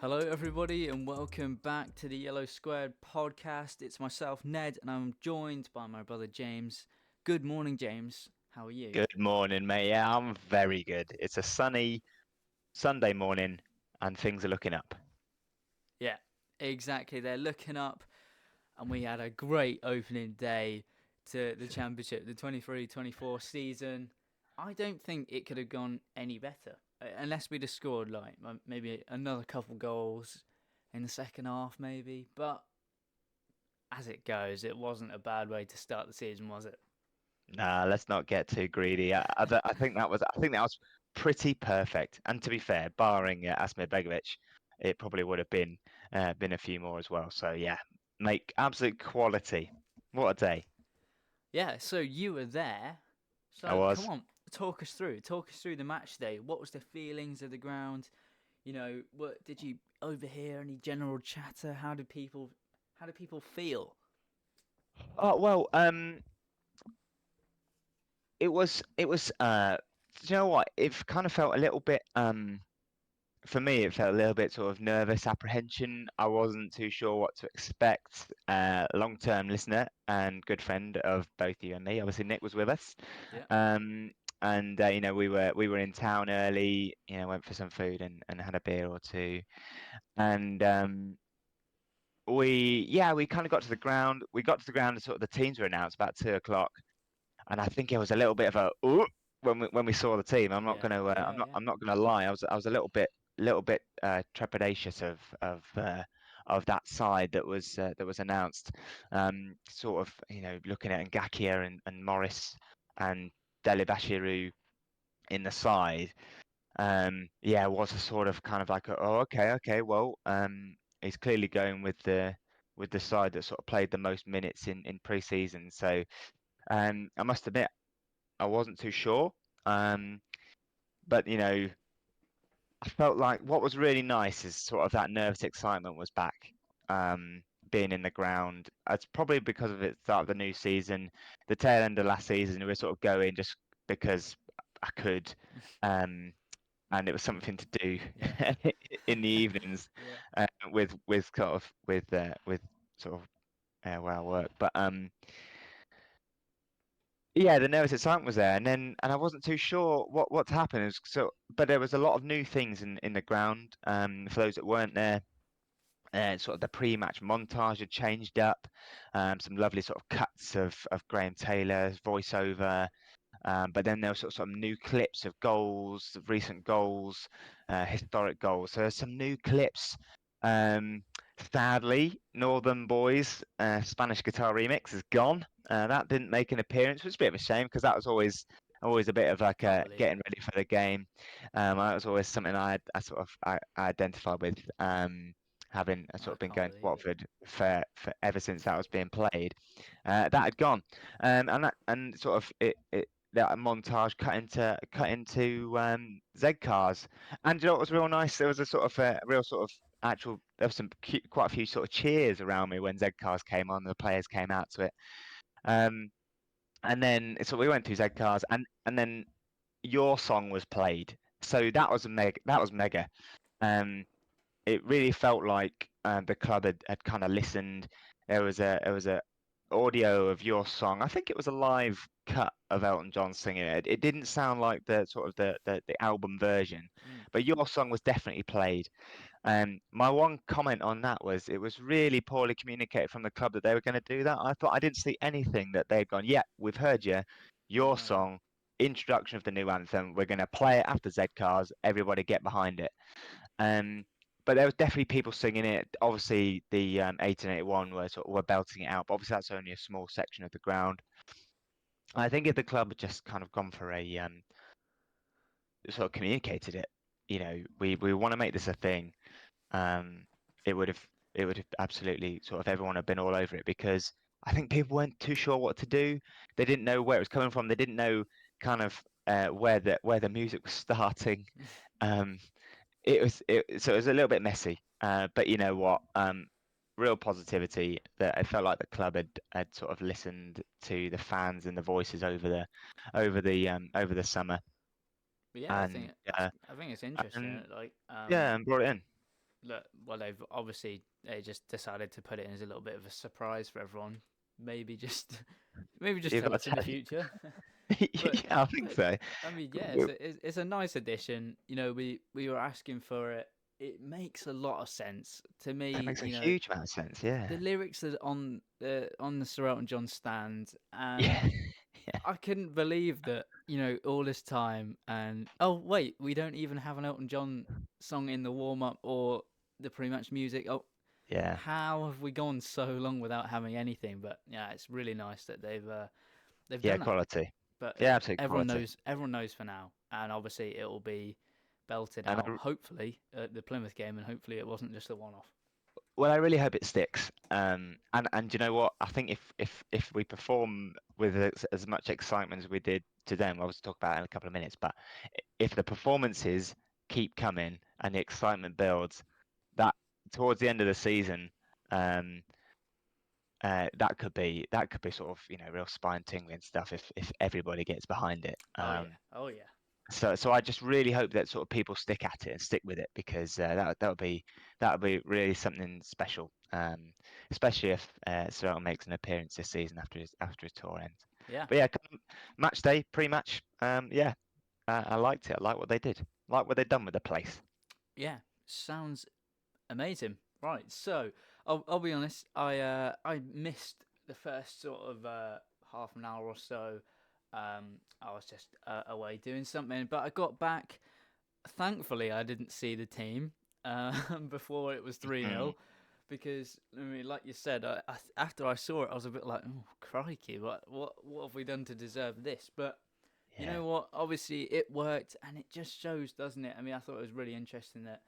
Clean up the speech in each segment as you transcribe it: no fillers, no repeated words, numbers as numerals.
Hello, everybody, and welcome back to the Yellow Squared podcast. It's myself, Ned, and I'm joined by my brother James. Good morning, James. How are you? Good morning, mate. Yeah, I'm very good. It's a sunny Sunday morning and things are looking up. Yeah, exactly. They're looking up, and we had a great opening day to the championship, the 23-24 season. I don't think it could have gone any better, unless we'd have scored like maybe another couple goals in the second half, maybe. But as it goes, it wasn't a bad way to start the season, was it? Nah, let's not get too greedy. I think that was pretty perfect. And to be fair, barring Asmir Begovic, it probably would have been a few more as well. So yeah, make absolute quality. What a day. Yeah, so you were there. I So come was. on, talk us through. Talk us through the match day. What was the feelings of the ground? What did you overhear any general chatter? How did people feel? Oh well, it was do you know what? It kind of felt a little bit for me, it felt a little bit sort of nervous apprehension. I wasn't too sure what to expect. Long-term listener and good friend of both you and me. Obviously, Nick was with us, Yeah. um, and we were in town early. Went for some food and had a beer or two, and we kind of got to the ground. We got to the ground and sort of the teams were announced about 2 o'clock, and I think it was a little bit of a ooh when we saw the team. I'm not Yeah. gonna Yeah. Yeah. I'm not gonna lie. I was a little bit trepidatious of that side that was announced. Sort of looking at Ngakia and Morris and Delibashiru in the side. Yeah, it was a sort of kind of like oh okay well he's clearly going with the side that sort of played the most minutes in pre-season. So I must admit I wasn't too sure. Um, but I felt like what was really nice is sort of that nervous excitement was back. Being in the ground. It's probably because of the start of the new season, the tail end of last season. We were sort of going just because I could, um, and it was something to do Yeah. in the evenings Yeah. with sort of where I work. But yeah, the nervous excitement was there, and I wasn't too sure what to happen. But there was a lot of new things in the ground. For those that weren't there, sort of the pre-match montage had changed up. Some lovely sort of cuts of Graham Taylor's voiceover. But then there were sort of some new clips of goals, of recent goals, historic goals. So there's some new clips. Um, Sadly, Northern Boys Spanish guitar remix is gone. That didn't make an appearance, which is a bit of a shame because that was always a bit of like Can't believe getting it. ready for the game. That was always something I identified with. Having sort I of been can't going to believe it. Watford for ever since that was being played, that had gone, and sort of it that montage cut into Z cars. And you know what was real nice? There was a sort of a real sort of actual. There was quite a few sort of cheers around me when Z cars came on. The players came out to it. Um, and then so we went to Z cars, and then your song was played. So that was mega. That was mega. Um, it really felt like the club had kind of listened. There was a audio of your song. I think it was a live cut of Elton John singing it. It didn't sound like the sort of the album version, Mm. but your song was definitely played. My one comment on that was it was really poorly communicated from the club that they were going to do that. I thought I didn't see anything that they'd gone, yeah, we've heard you, your No. song, introduction of the new anthem. We're going to play it after Z Cars. Everybody get behind it. Um, but there was definitely people singing it. Obviously, the 1881 were belting it out, but obviously that's only a small section of the ground. I think if the club had just kind of gone for a sort of communicated it, we want to make this a thing. Um, it would have absolutely sort of everyone have been all over it because I think people weren't too sure what to do. They didn't know where it was coming from. They didn't know kind of where the music was starting. Um, so it was a little bit messy, but you know what? Real positivity that I felt like the club had sort of listened to the fans and the voices over the summer, But yeah, I and think I think it's interesting. and Like yeah, and brought it in. look, well, they just decided to put it in as a little bit of a surprise for everyone. Maybe just maybe just You've tell got us to in the tell. future. Yeah, but I think but so. I mean, yeah, We- it's a nice addition. You know, we were asking for it. It makes a lot of sense to That me. makes a You know, huge amount of sense. Yeah. the lyrics are on the Sir Elton John stand, and Yeah. Yeah. I couldn't believe that, all this time. And oh wait, we don't even have an Elton John song in the warm up or the pre-match music. Oh, Yeah. how have we gone so long without having anything? But yeah, it's really nice that they've Yeah. done that. Quality. But Yeah. Absolute everyone quality. knows, for now, and obviously it will be belted And out. Hopefully at the Plymouth game, and hopefully it wasn't just a one-off. well, I really hope it sticks. And you know what? I think if we perform with as much excitement as we did today, and we'll obviously talk about it in a couple of minutes, but if the performances keep coming and the excitement builds, that towards the end of the season, um, that could be sort of real spine tingling stuff if everybody gets behind it. Oh yeah, oh yeah, So I just really hope that sort of people stick at it and stick with it because that would be really something special. Especially if Seattle makes an appearance this season after his tour ends. yeah, But yeah, match day, pre-match. Yeah, I liked it. I like what they did. Like what they've done with the place. yeah. Sounds amazing. Right, so I'll be honest. I missed the first sort of half an hour or so. I was just away doing something, but I got back. Thankfully, I didn't see the team before it was 3-0 Mm, because I mean, like you said, after I saw it, I was a bit like, "Oh crikey, what have we done to deserve this?" But you yeah, know what? Obviously, it worked, and it just shows, doesn't it? I mean, I thought it was really interesting that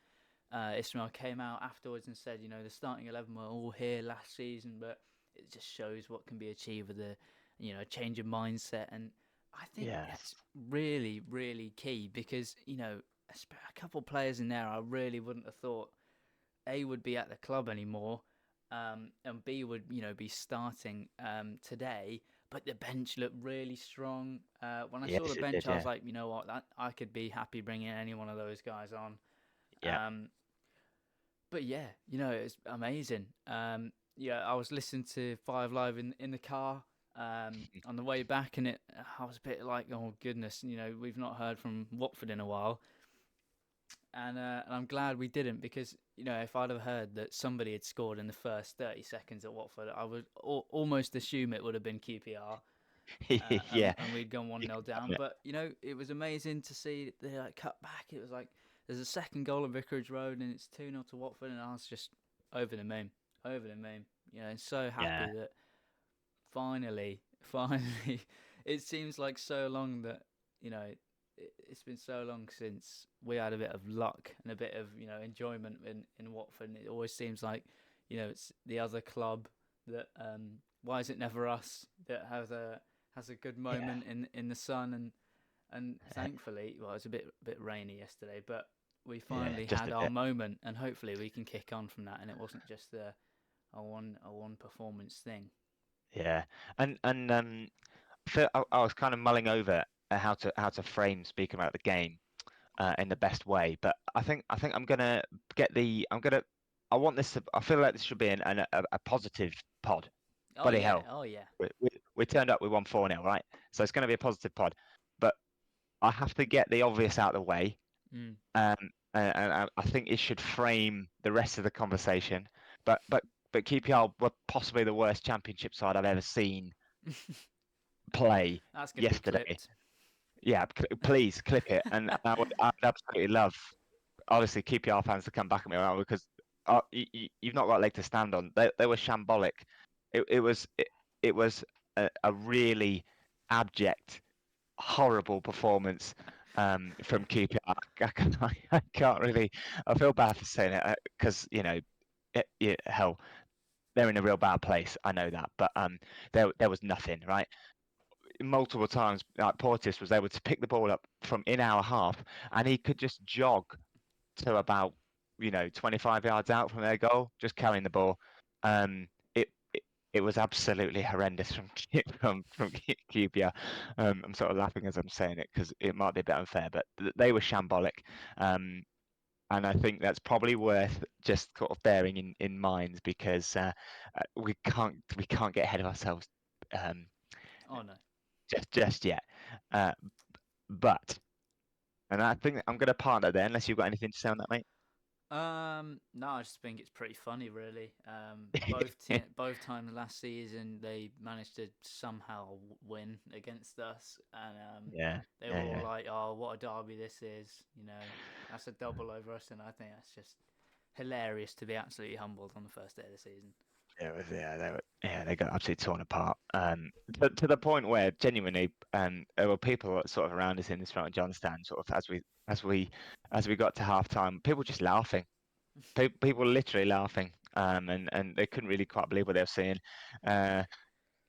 Ismail came out afterwards and said, the starting 11 were all here last season, but it just shows what can be achieved with change of mindset. And I think yes, that's really, really key because, a couple of players in there I really wouldn't have thought A would be at the club anymore, and B would, be starting today. But the bench looked really strong. When I saw the yes, it bench, did. I was Yeah, like, you know what, that I could be happy bringing any one of those guys on. yeah, Um, but yeah, it's amazing. Yeah, I was listening to Five Live in the car on the way back, and I was a bit like, oh goodness, we've not heard from Watford in a while, and I'm glad we didn't because if I'd have heard that somebody had scored in the first 30 seconds at Watford, I would almost assume it would have been QPR. yeah. And we'd gone one You nil can down. find it. But it was amazing to see the cut back. It was like there's a second goal at Vicarage Road, and it's 2-0 to Watford, and I was just over the moon, over the moon. So Yeah, happy that finally, finally, it seems like so long that it's been so long since we had a bit of luck and a bit of enjoyment in Watford. And it always seems like it's the other club that why is it never us that has a good yeah, moment in the sun. And uh, thankfully, well, it was a bit rainy yesterday, but we yeah. finally Just had a our bit. moment, and hopefully we can kick on from that, and it wasn't just a one performance thing. Yeah, and I was kind of mulling over how to frame speaking about the game in the best way, but I think I want this to I feel like this should be a positive pod. Oh Bloody yeah, hell, oh yeah. we turned up, we won 4-0, right? So it's going to be a positive pod, but I have to get the obvious out of the way. Mm. Um, and I think it should frame the rest of the conversation. But QPR were possibly the worst championship side I've ever seen play That's gonna be yesterday. clipped. Yeah, please clip it, and I'd absolutely love, obviously, QPR fans to come back at me on that because you've not got a leg to stand on. They were shambolic. It was a really abject, horrible performance from QPR. I can't really. I feel bad for saying it because hell, they're in a real bad place. I know that, but there was nothing right. Multiple times, like Portis was able to pick the ball up from in our half, and he could just jog to about 25 yards out from their goal, just carrying the ball. It was absolutely horrendous from from QPR. I'm sort of laughing as I'm saying it because it might be a bit unfair, but they were shambolic. Um, and I think that's probably worth just sort of bearing in mind because we can't get ahead of ourselves um, Oh no. just yet. Uh, but and I think I'm going to partner there unless you've got anything to say on that, mate. No, I just think it's pretty funny, really. Yeah, Both times last season they managed to somehow win against us, and yeah, they were all yeah. like, "Oh, what a derby this is!" That's a double over us, and I think that's just hilarious to be absolutely humbled on the first day of the season. They got absolutely torn apart. To the point where genuinely, there were people sort of around us in this front of Johnstown, sort of as we as we got to half time, people just laughing. People literally laughing. And they couldn't really quite believe what they were seeing. Uh,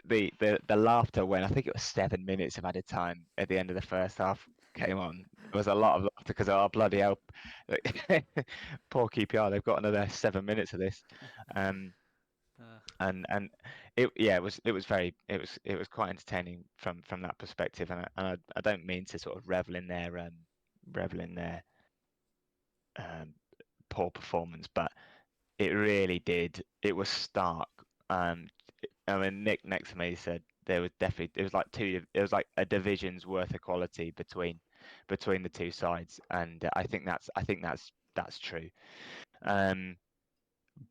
the laughter when I think it was 7 minutes of added time at the end of the first half came on. There was a lot of laughter because oh bloody hell, poor QPR, they've got another 7 minutes of this. Um, Uh, and it was quite entertaining from that perspective, and I don't mean to sort of revel in their um, poor performance, but it really did. It was stark. Um, I mean, Nick next to me said there was definitely it was like a division's worth of quality between the two sides, and I think that's true. mm, Um,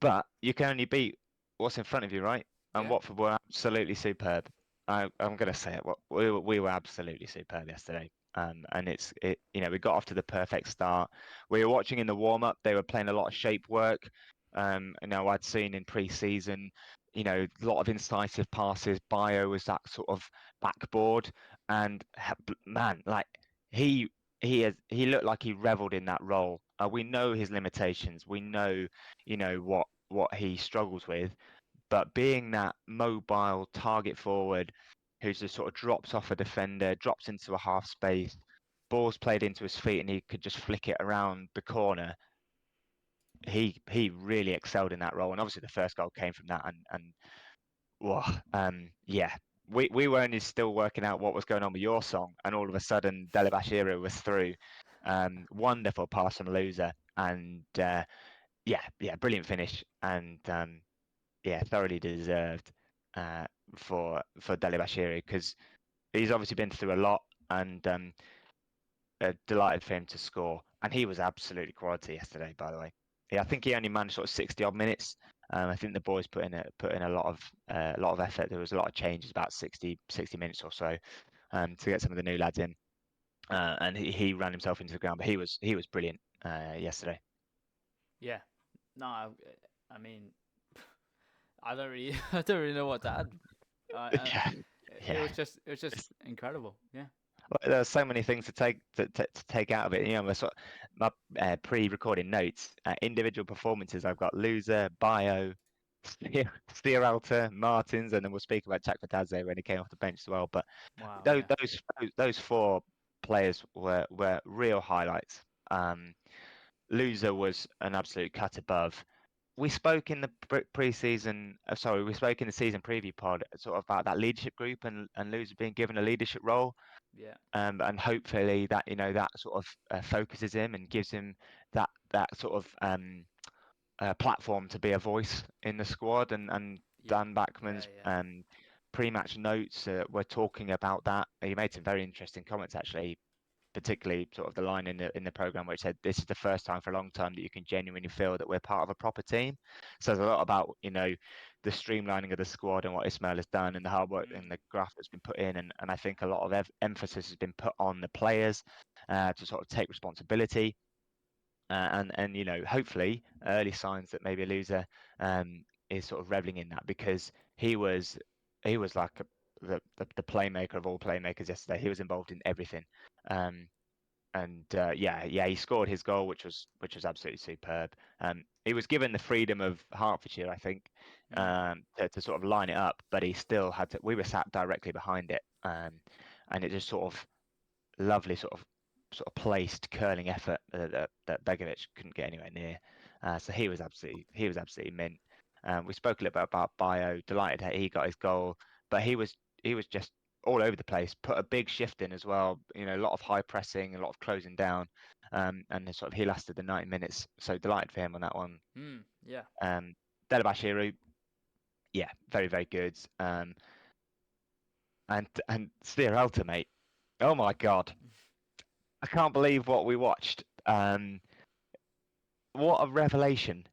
but you can only beat what's in front of you, right? And yeah, Watford were absolutely superb. I'm going to say it. We were absolutely superb yesterday. And we got off to the perfect start. We were watching in the warm up. They were playing a lot of shape work. I'd seen in pre-season, a lot of incisive passes. Bio was that sort of backboard, and man, like he he looked like he reveled in that role. We know his limitations. We know what he struggles with, but being that mobile target forward who's just sort of drops off a defender, drops into a half space, ball's played into his feet, and he could just flick it around the corner. He really excelled in that role, and obviously the first goal came from that. And well, yeah. We were only still working out what was going on with your song, and all of a sudden Delabashira was through. Wonderful pass from Loser, and brilliant finish, and yeah, thoroughly deserved uh, for Delibashiri because he's obviously been through a lot, and delighted for him to score. And he was absolutely quality yesterday, by the way. Yeah, I think he only managed sort of 60 odd minutes. I think the boys put in a lot of effort. There was a lot of changes, about 60 minutes or so, to get some of the new lads in. And he ran himself into the ground, but he was brilliant yesterday. yeah. No, I mean, I don't really, I don't really know what to add. Yeah, It yeah. was just incredible. Yeah. Well, there are so many things to take out of it. My pre-recorded notes, individual performances. I've got Loser, Bio, Steeralter, Martins, and then we'll speak about Chakvetadze when he came off the bench as well. But Wow. those Yeah. those four players were real highlights. Um, Loser was an absolute cut above. We spoke in the pre-season. Sorry, we spoke in the season preview pod sort of about that leadership group and Loser being given a leadership role, Yeah. and hopefully that that sort of focuses him and gives him that sort of platform to be a voice in the squad. And Yeah. Dan Backman's Yeah. pre-match notes were talking about that. He made some very interesting comments actually, particularly sort of the line in the program where it said this is the first time for a long time that you can genuinely feel that we're part of a proper team. So there's a lot about the streamlining of the squad and what Ismail has done and the hard work and Mm. the graft that's been put in, and I think a lot of emphasis has been put on the players to sort of take responsibility. And hopefully early signs that maybe a loser is sort of reveling in that, because he was like the playmaker of all playmakers yesterday. He was involved in everything. um, and he scored his goal, which was absolutely superb. He was given the freedom of Hertfordshire, I think, Mm. to sort of line it up, but he still had to. We were sat directly behind it, and it just sort of lovely sort of placed curling effort that Begovic couldn't get anywhere near. So he was absolutely mint. We spoke a little bit about Bio. Delighted that he got his goal, but he was just all over the place. Put a big shift in as well. A lot of high pressing, a lot of closing down. and then sort of he lasted the 90 minutes. So delighted for him on that one. Yeah. Delabashiru, yeah, very very good. And Steer mate. Oh my God, I can't believe what we watched. What a revelation!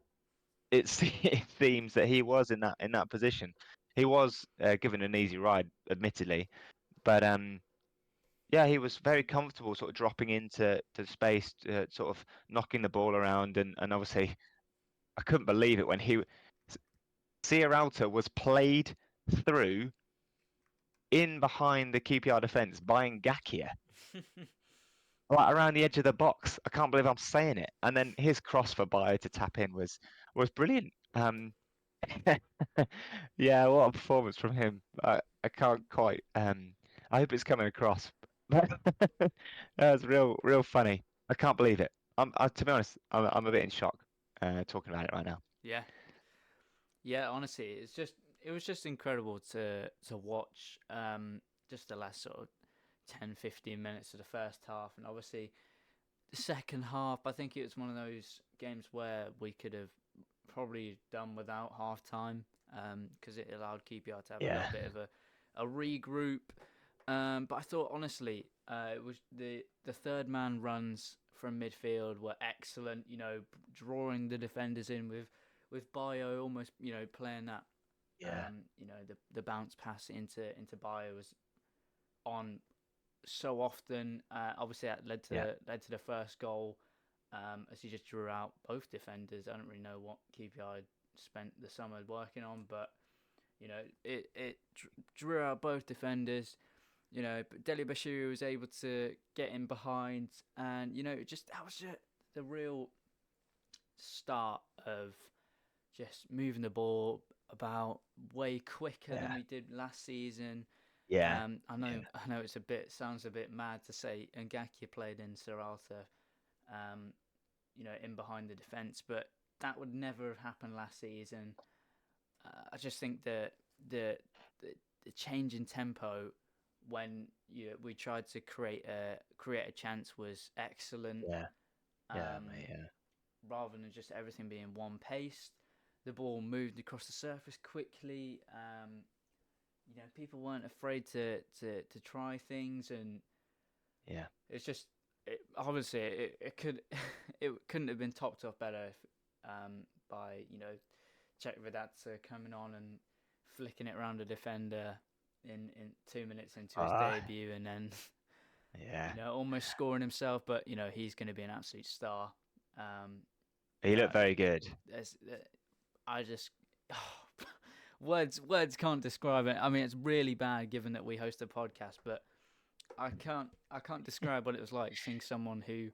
It seems that he was in that position. He was given an easy ride, admittedly, but yeah, he was very comfortable, sort of dropping into to space, sort of knocking the ball around, and obviously, I couldn't believe it when Sierralta was played through in behind the QPR defence by Ngakia, like around the edge of the box. I can't believe I'm saying it. And then his cross for Bayo to tap in was brilliant. Yeah, what a performance from him. I can't quite. I hope it's coming across. That was real funny. I can't believe it. To be honest, I'm a bit in shock talking about it right now. Yeah. Yeah, honestly, it was just incredible to watch just the last sort of 10, 15 minutes of the first half, and obviously the second half. I think it was one of those games where we could have probably done without half time because it allowed QPR to have a Yeah, little bit of a regroup. But I thought honestly, it was the third man runs from midfield were excellent. You know, drawing the defenders in with Bio almost playing that yeah, the bounce pass into Bio was on so often. Obviously, that yeah, led to the first goal as he just drew out both defenders. I don't really know what QPR had spent the summer working on, but it drew out both defenders. But Deli Bashir was able to get in behind, and just that was just the real start of just moving the ball about way quicker than yeah, we did last season. yeah, yeah, I know sounds a bit mad to say Ngakia played in Serralta, um, in behind the defence, but that would never have happened last season. I just think that the, the the change in tempo when we tried to create a chance was excellent. yeah, yeah, Um, mate, yeah, Rather than just everything being one pace, the ball moved across the surface quickly. People weren't afraid to try things, and yeah, it's just obviously it could it couldn't have been topped off better if, by Czech Vedatsa coming on and flicking it around a defender in 2 minutes into his ah, debut, and then yeah. almost scoring himself. But he's going to be an absolute star. Um, He looked yeah, very good. there's, I just words can't describe it. I mean, it's really bad given that we host a podcast, but I can't describe what it was like seeing someone who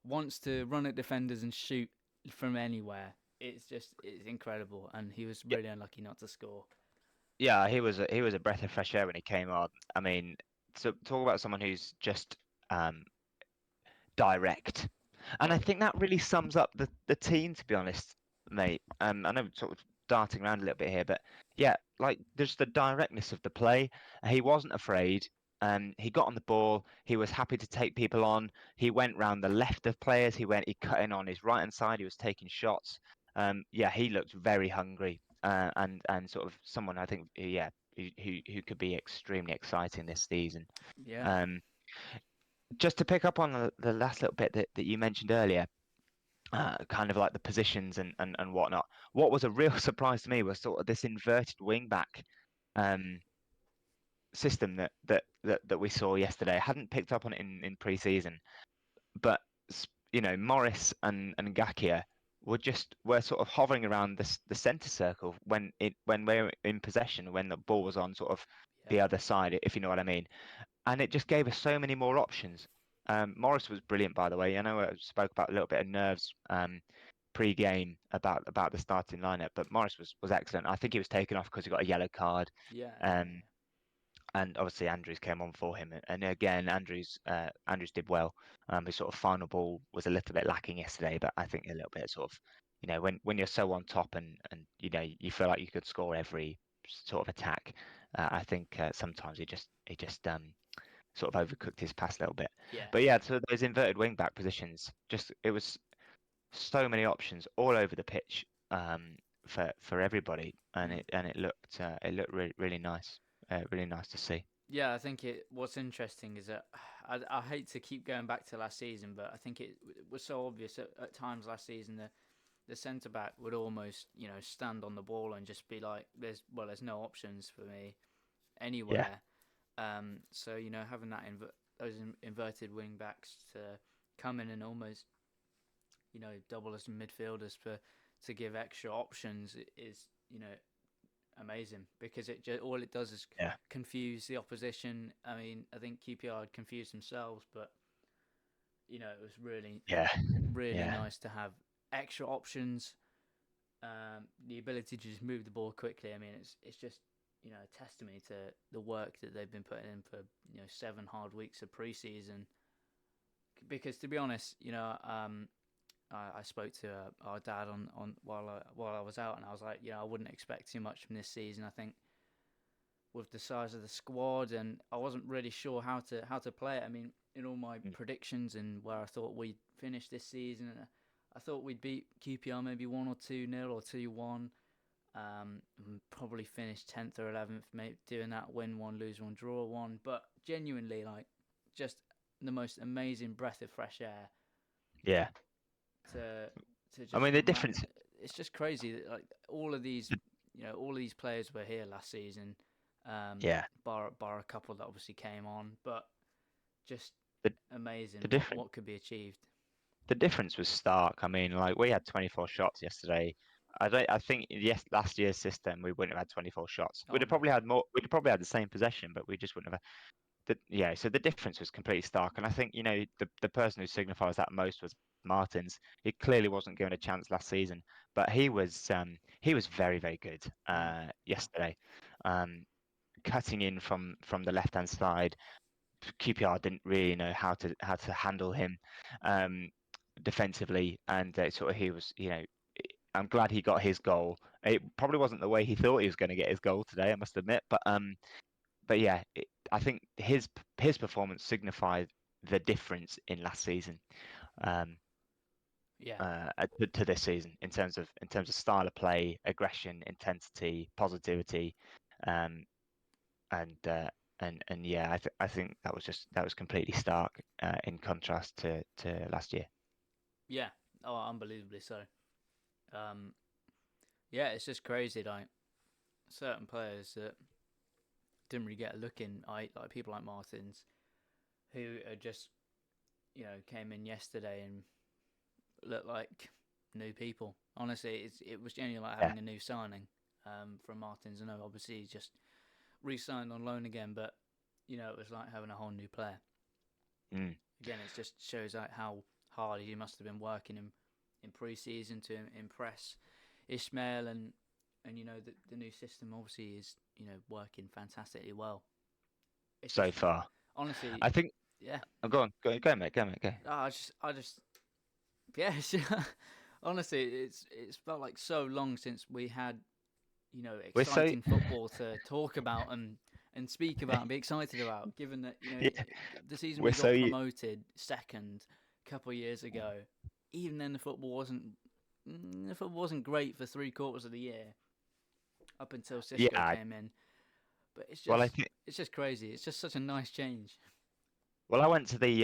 wants to run at defenders and shoot from anywhere. It's incredible, and he was Yeah, really unlucky not to score. yeah, he was a breath of fresh air when he came on. I mean, so talk about someone who's just um, direct. And I think that really sums up the team, to be honest, mate. I know we're sort of darting around a little bit here, but yeah, like there's the directness of the play. He wasn't afraid. He got on the ball. He was happy to take people on. He went round the left of players. He cut in on his right hand side. He was taking shots. Yeah, he looked very hungry, and sort of someone I think, yeah, who could be extremely exciting this season. Yeah, Um, just to pick up on the last little bit that you mentioned earlier, kind of like the positions and whatnot. What was a real surprise to me was sort of this inverted wing back um, system that we saw yesterday. I hadn't picked up on it in pre-season, but Morris and Gakia were sort of hovering around the centre circle when we were in possession, when the ball was on sort of yeah, the other side, if you know what I mean. And it just gave us so many more options. Morris was brilliant, by the way. I know I spoke about a little bit of nerves pre-game about the starting lineup, but Morris was excellent. I think he was taken off because he got a yellow card, yeah, yeah, um, and obviously Andrews came on for him. And again, Andrews did well. His sort of final ball was a little bit lacking yesterday, but I think a little bit sort of, when you're so on top and you feel like you could score every sort of attack. I think sometimes he just sort of overcooked his pass a little bit. Yeah. But yeah, so those inverted wing back positions, just it was so many options all over the pitch for everybody, and Mm. it looked really nice, really nice to see. Yeah, I think it. What's interesting is that I hate to keep going back to last season, but I think it was so obvious at times last season that the centre back would almost stand on the ball and just be like, there's no options for me Yeah, anywhere. So having those inverted wing backs to come in and almost double as midfielders to give extra options is amazing, because all it does is yeah, confuse the opposition. I mean, I think QPR had confused themselves, but it was really yeah, really yeah, nice to have extra options. The ability to just move the ball quickly. I mean, it's just a testimony to the work that they've been putting in for 7 hard weeks of preseason. Because to be honest, I spoke to our dad on while I was out, and I was like, I wouldn't expect too much from this season. I think with the size of the squad, and I wasn't really sure how to play it. I mean, in all my mm, predictions and where I thought we'd finish this season, I thought we'd beat QPR maybe 1 or 2-0 or 2-1. And probably finish 10th or 11th, maybe doing that, win one, lose one, draw one. But genuinely, like, just the most amazing breath of fresh air yeah. to I just mean, the difference, it's just crazy that, like, all of these players were here last season, yeah, bar a couple that obviously came on, but just the amazing the what difference could be achieved. the difference was stark. I mean, like we had 24 shots yesterday. I think yes, last year's system we wouldn't have had 24 shots. We'd Oh have no. probably had more. We'd have probably had the same possession, but we just wouldn't have. Yeah, so the difference was completely stark, and I think the person who signifies that most was Martins. He clearly wasn't given a chance last season, but he was very good Mm. yesterday, um, cutting in from the left hand side. QPR didn't really know how to handle him um, defensively, and sort of he was I'm glad he got his goal. It probably wasn't the way he thought he was going to get his goal today, I must admit, but yeah, I think his performance signified the difference in last season um, Yeah. to this season in terms of style of play, aggression, intensity, positivity, um, and yeah, I think that was completely stark in contrast to last year. Yeah. Oh, unbelievably so. Um, yeah, it's just crazy. Like, certain players that didn't really get a look in, like people like Martins, who are just came in yesterday and looked like new people. Honestly, it was genuinely like Yeah. having a new signing from Martins. I know obviously he's just re-signed on loan again, but it was like having a whole new player. Mm. Again, it just shows like how hard he must have been working in pre-season to impress Ishmael, and the new system obviously is working fantastically well. It's So just far, honestly, I think. yeah. Oh, go, mate, go, mate, go. I just yeah. Honestly, it's felt like so long since we had We're so exciting football to talk about and speak about and be excited about. Given that yeah, the season we're we so got promoted second a couple of years ago, even then the football wasn't great for 3 quarters of the year up until yeah. Cisco came in. But Well, I think. it's just crazy. It's just such a nice change. Well, I went to the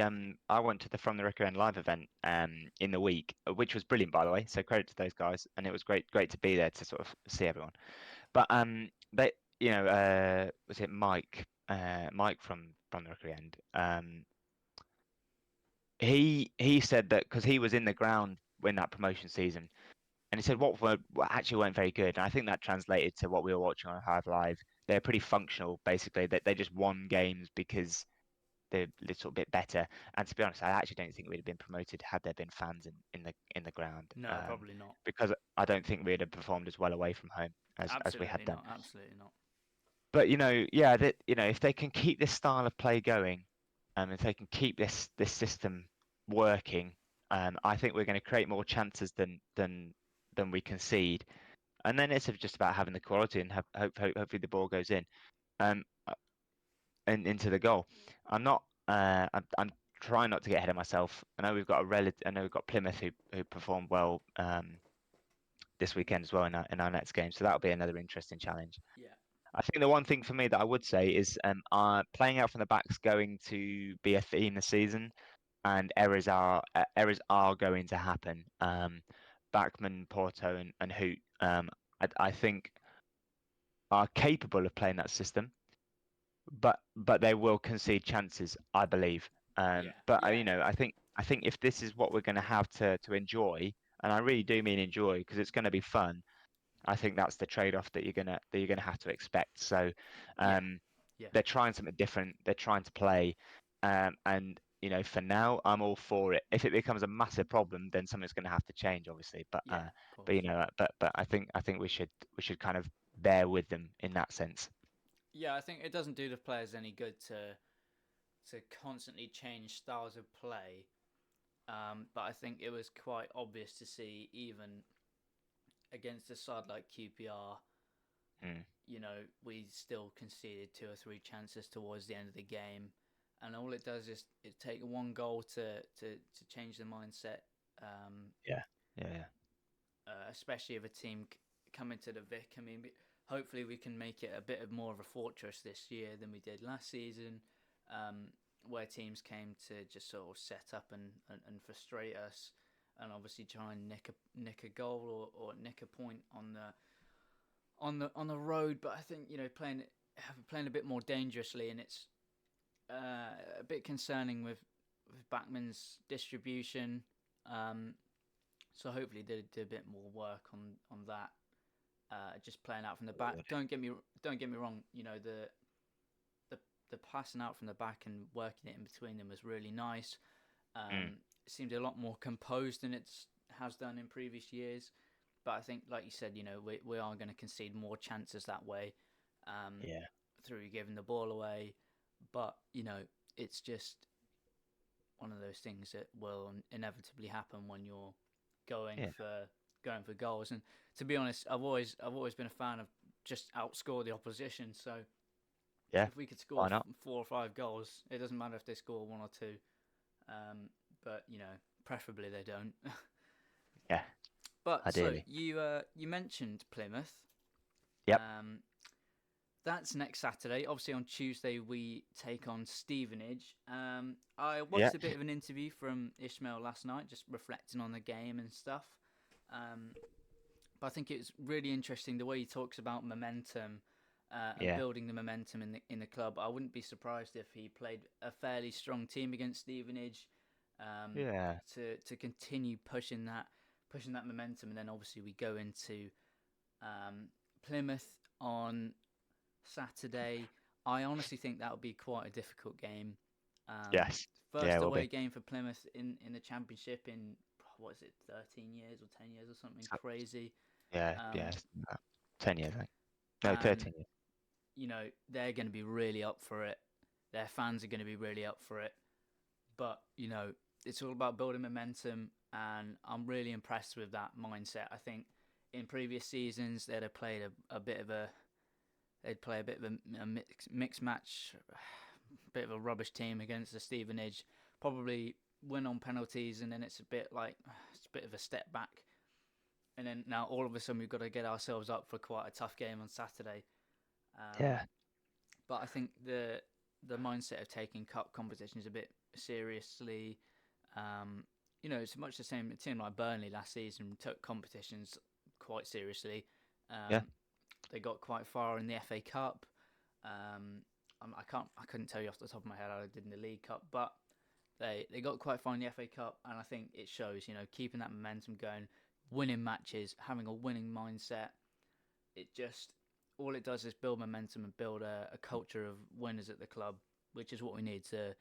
From the Ricker End live event in the week, which was brilliant, by the way. So credit to those guys, and it was great to be there to sort of see everyone. But they, was it Mike from the Ricker End? He said that because he was in the ground when that promotion season, and he said what actually weren't very good, and I think that translated to what we were watching on Hive Live. They're pretty functional, basically. That they just won games because they're a little bit better. And to be honest, I actually don't think we'd have been promoted had there been fans in the ground, No, probably not. because I don't think we'd have performed as well away from home as we had Absolutely done. not. Absolutely not. But yeah, that if they can keep this style of play going, if they can keep this system working, I think we're going to create more chances than we concede. And then it's just about having the quality and hopefully the ball goes in. Um, into the goal. I'm not. I'm trying not to get ahead of myself. I know we've got I know we've got Plymouth who performed well this weekend as well in our next game. So that'll be another interesting challenge. Yeah, I think the one thing for me that I would say is playing out from the back's going to be a theme this season, and errors are going to happen. Backman, Porto, and Hoot, I think are capable of playing that system, but they will concede chances, I believe. yeah, But yeah, I think if this is what we're going to have to enjoy, and I really do mean enjoy because it's going to be fun. I think that's the trade-off that you're gonna have to expect. So, yeah, um, yeah, they're trying something different. They're trying to play, and for now, I'm all for it. If it becomes a massive problem, then something's going to have to change, obviously. But yeah. Of but course. I think we should kind of bear with them in that sense. Yeah, I think it doesn't do the players any good to constantly change styles of play. But I think it was quite obvious to see even against a side like QPR. Mm, We still conceded two or three chances towards the end of the game, and all it does is take one goal to change the mindset. Um, yeah, yeah, Especially if a team come into the Vic. I mean, hopefully we can make it a bit of more of a fortress this year than we did last season, where teams came to just sort of set up and frustrate us, and obviously try and nick a goal or nick a point on the road. But I think playing a bit more dangerously, and it's a bit concerning with Backman's distribution. Um, so hopefully they do a bit more work on that. Just playing out from the back. yeah. Don't get me wrong. The the passing out from the back and working it in between them was really nice. Mm, It seemed a lot more composed than it has done in previous years. But I think, like you said, we are going to concede more chances that way, um, yeah, through giving the ball away. But it's just one of those things that will inevitably happen when you're going yeah, for going for goals. And to be honest, I've always been a fan of just outscore the opposition. So yeah. if we could score Why not? 4 or 5 goals, it doesn't matter if they score one or two. But preferably they don't. Yeah, But so ideally. you mentioned Plymouth. Yep. Um, That's next Saturday. Obviously, on Tuesday we take on Stevenage. I Yeah. watched a bit of an interview from Ishmael last night, just reflecting on the game and stuff. Um, but I think it's really interesting the way he talks about momentum, and Yeah. building the momentum in the club. I wouldn't be surprised if he played a fairly strong team against Stevenage, Yeah. to continue pushing that momentum, and then obviously we go into Plymouth on Saturday. I honestly think that would be quite a difficult game. Um, Yes. Yeah, First it will be. away game for Plymouth in the Championship in, what is it, 13 years or 10 years or something So- crazy. Yeah, yeah. Um, 10 years, I think. No, and 13 years. they're going to be really up for it. Their fans are going to be really up for it. But it's all about building momentum, and I'm really impressed with that mindset. I think in previous seasons they'd have played a bit of a they'd play a bit of a mixed match, bit of a rubbish team against the Stevenage. Probably win on penalties, and then it's a bit like it's a bit of a step back. And then now all of a sudden we've got to get ourselves up for quite a tough game on Saturday. Um, Yeah. but I think the mindset of taking cup competitions a bit seriously. It's much the same. A team like Burnley last season took competitions quite seriously. Yeah. Um, they got quite far in the FA Cup. I couldn't tell you off the top of my head how they did in the League Cup, but they got quite far in the FA Cup, and I think it shows. Keeping that momentum going, winning matches, having a winning mindset. It just all it does is build momentum and build a culture of winners at the club, which is what we need to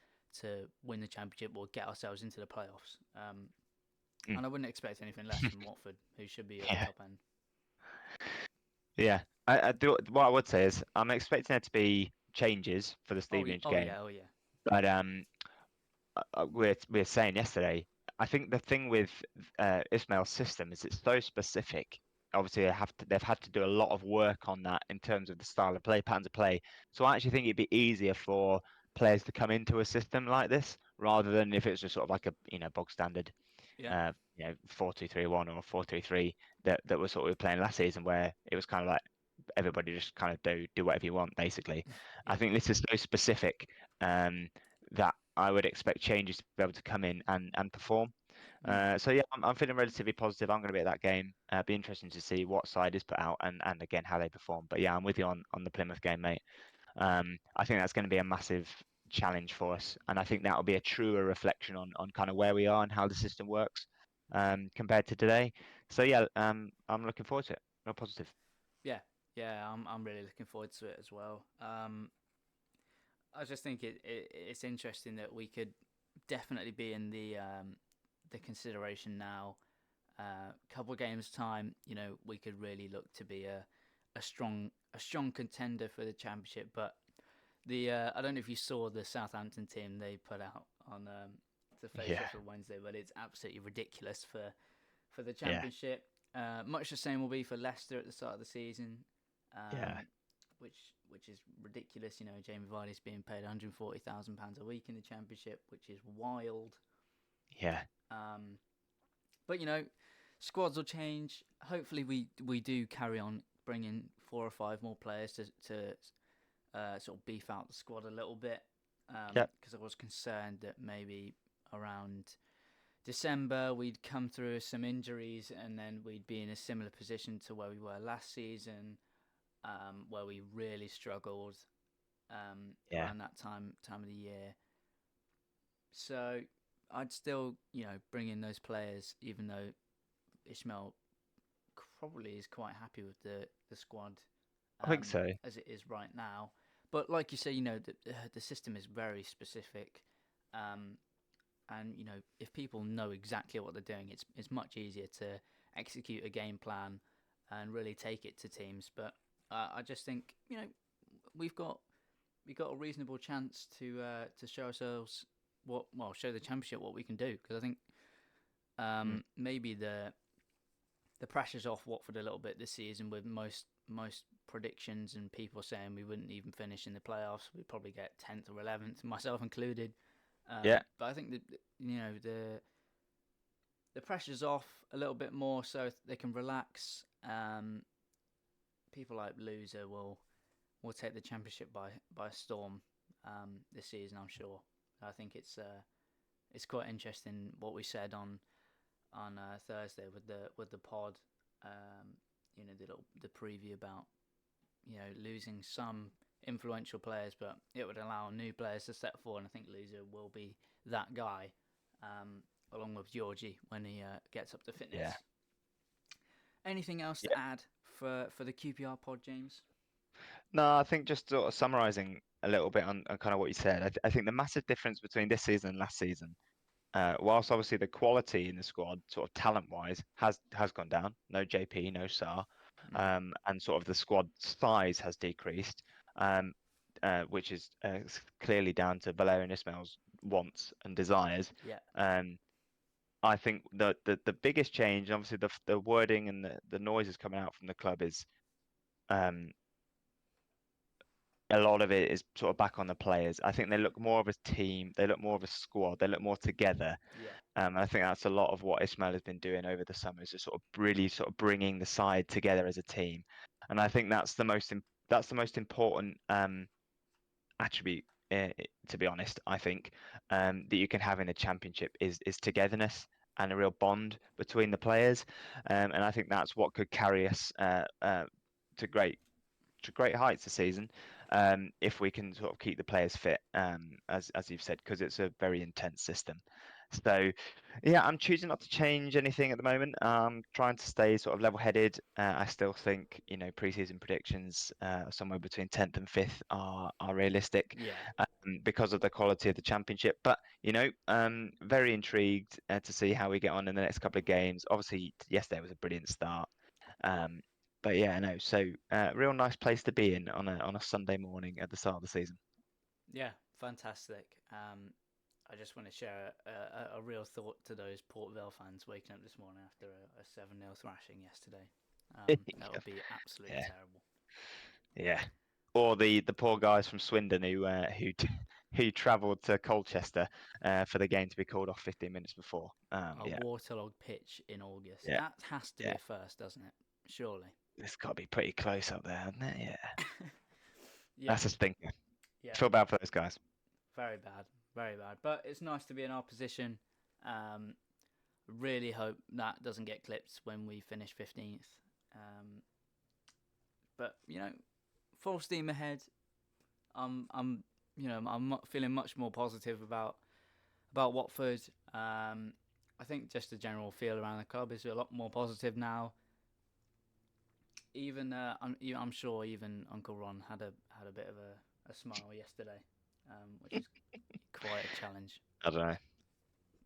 win the championship or get ourselves into the playoffs. Mm. And I wouldn't expect anything less from Watford, who should be at the Yeah. top end. Yeah. I do. What I would say is I'm expecting there to be changes for the Oh yeah, Stevenage oh game, yeah, oh yeah, but we're saying yesterday. I think the thing with Ismail's system is it's so specific. obviously they've had to do a lot of work on that in terms of the style of play, patterns of play. So I actually think it'd be easier for players to come into a system like this rather than if it's just sort of like a bog standard Yeah. 4-2-3-1 or 4-3-3 that was sort of playing last season where it was kind of like everybody just kind of do whatever you want basically. I Yeah. think this is so specific um, that I would expect changes to be able to come in and perform. Mm. So yeah, I'm feeling relatively positive. I'm going to be at that game. Be interesting to see what side is put out and again how they perform. But yeah, I'm with you on the Plymouth game, mate. I think that's going to be a massive challenge for us, and I think that will be a truer reflection on kind of where we are and how the system works compared to today. So yeah, I'm looking forward to it. Real positive. Yeah. Yeah. I'm really looking forward to it as well. I just think it's interesting that we could definitely be in the consideration now. Couple of games time, we could really look to be a strong contender for the championship. But the I don't know if you saw the Southampton team they put out on to face Yeah, us on Wednesday, but it's absolutely ridiculous for the yeah, championship. Much the same will be for Leicester at the start of the season, yeah, um, which is ridiculous. Jamie Vardy's being paid £140,000 a week in the championship, which is wild. yeah. Um, but squads will change. Hopefully, we do carry on bringing 4 or 5 more players to sort of beef out the squad a little bit. Yeah. Because I was concerned that maybe around December we'd come through some injuries and then we'd be in a similar position to where we were last season, where we really struggled Yeah. around that time of the year. So I'd still bring in those players, even though Ishmael probably is quite happy with the squad I think so. as it is right now. But like you say, the system is very specific, um, and if people know exactly what they're doing, it's much easier to execute a game plan and really take it to teams. But I just think we've got we got a reasonable chance to show ourselves show the championship what we can do, because I think Mm. maybe the pressure's off Watford a little bit this season, with most predictions and people saying we wouldn't even finish in the playoffs. We'd probably get 10th or 11th, myself included. Yeah. But I think that the pressure's off a little bit more, so they can relax. People like Loser will take the championship by storm this season, I'm sure. I think it's quite interesting what we said on Thursday with the pod. The preview about losing some influential players, but it would allow new players to step forward. And I think Loser will be that guy, along with Georgie when he gets up to Yeah. fitness. Anything else to Yeah. add for the QPR pod, James? No, I think just sort of summarizing a little bit on kind of what you said. I think the massive difference between this season and last season, whilst obviously the quality in the squad, sort of talent-wise, has gone down. No JP, no Sar, Mm. and sort of the squad size has decreased, which is clearly down to Valerian Ismail's wants and desires. Yeah, Um, I think the biggest change, obviously the wording and the noises coming out from the club is um, a lot of it is sort of back on the players. I think they look more of a team. They look more of a squad. They look more together. yeah, And I think that's a lot of what Ismail has been doing over the summer, is just sort of really sort of bringing the side together as a team. And I think that's the most important attribute, to be honest. I think that you can have in a championship is togetherness and a real bond between the players. And I think that's what could carry us to great heights this season, if we can sort of keep the players fit, as you've said, because it's a very intense system. So, yeah, I'm choosing not to change anything at the moment. Trying to stay sort of level-headed. I still think pre-season predictions somewhere between 10th and 5th are realistic, yeah, because of the quality of the championship. But very intrigued to see how we get on in the next couple of games. Obviously, yesterday was a brilliant start. Um, but yeah, no. So real nice place to be in on a Sunday morning at the start of the season. yeah. Fantastic. I just want to share a real thought to those Port Vale fans waking up this morning after a 7-0 thrashing yesterday. That would be absolutely Yeah, terrible. yeah. Or the poor guys from Swindon who travelled to Colchester for the game to be called off 15 minutes before. A Yeah, waterlogged pitch in August. yeah, That has to be yeah. a first, doesn't it? Surely. It's got to be pretty close up there, hasn't it? Yeah, Yeah, that's a stinker. yeah. Feel bad for those guys. Very bad, very bad. But it's nice to be in our position. Um, really hope that doesn't get clipped when we finish 15th. Um, but full steam ahead. I'm feeling much more positive about Watford. I think just the general feel around the club is a lot more positive now. Even I'm sure even Uncle Ron had a bit of a smile yesterday, which is quite a challenge. I don't know.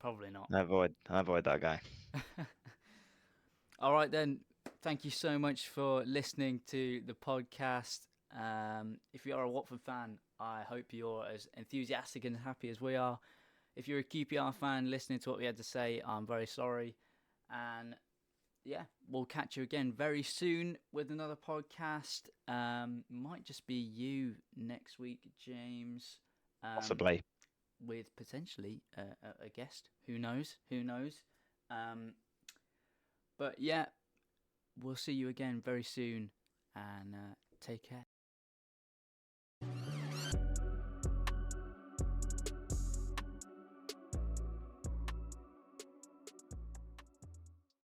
Probably not. I avoid that guy. All right then. Thank you so much for listening to the podcast. If you are a Watford fan, I hope you're as enthusiastic and happy as we are. If you're a QPR fan listening to what we had to say, I'm very sorry. And yeah, we'll catch you again very soon with another podcast. Might just be you next week, James. Possibly. With potentially a guest. Who knows? Who knows? But yeah, we'll see you again very soon, and take care.